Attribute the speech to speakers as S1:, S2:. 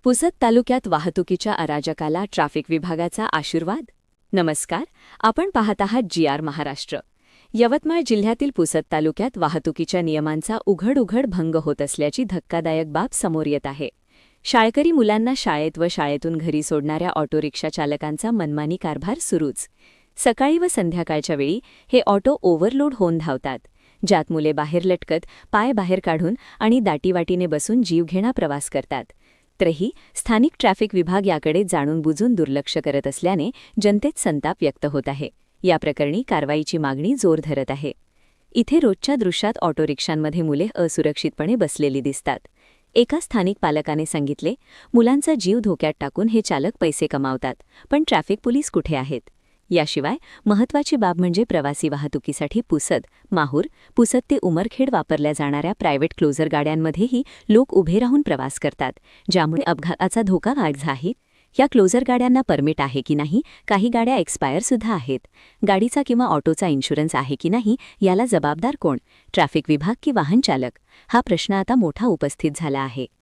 S1: पुसद तालुक्यात वाहतुकीच्या अराजकाला ट्रॅफिक विभागाचा आशीर्वाद. नमस्कार, आपण पाहत आहात GR महाराष्ट्र. यवतमाळ जिल्ह्यातील पुसद तालुक्यात वाहतुकीच्या नियमांचा उघड भंग होत असल्याची धक्कादायक बाब समोर येत आहे. शाळकरी मुलांना शाळेत व शाळेतून घरी सोडणाऱ्या ऑटो रिक्षा चालकांचा मनमानी कारभार सुरूच. सकाळी व संध्याकाळच्या वेळी हे ऑटो ओव्हरलोड होऊन धावतात, ज्यात मुले बाहेर लटकत, पाय बाहेर काढून आणि दाटीवाटीने बसून जीवघेणा प्रवास करतात. तरीही स्थानिक ट्रॅफिक विभाग याकडे जाणून बुजून दुर्लक्ष करत असल्याने जनतेत संताप व्यक्त होत आहे. या प्रकरणी कारवाईची मागणी जोर धरत आहे. इथे रोजच्या दृश्यात ऑटो रिक्षांमध्ये मुले असुरक्षितपणे बसलेली दिसतात. एका स्थानिक पालकाने सांगितले, मुलांचा जीव धोक्यात टाकून हे चालक पैसे कमावतात, पण ट्रॅफिक पोलीस कुठे आहेत? याशिवाय महत्त्वाची बाब म्हणजे प्रवासी वाहतुकीसाठी पुसद, माहूर, पुसद ते उमरखेड वापरल्या जाणाऱ्या प्रायव्हेट क्लोजर गाड्यांमध्येही लोक उभे राहून प्रवास करतात, ज्यामुळे अपघाताचा धोका वाढला आहे. या क्लोजर गाड्यांना परमिट आहे की नाही, काही गाड्या एक्सपायरसुद्धा आहेत. गाडीचा किंवा ऑटोचा इन्शुरन्स आहे की नाही, याला जबाबदार कोण? ट्रॅफिक विभाग की वाहन चालक? हा प्रश्न आता मोठा उपस्थित झाला आहे.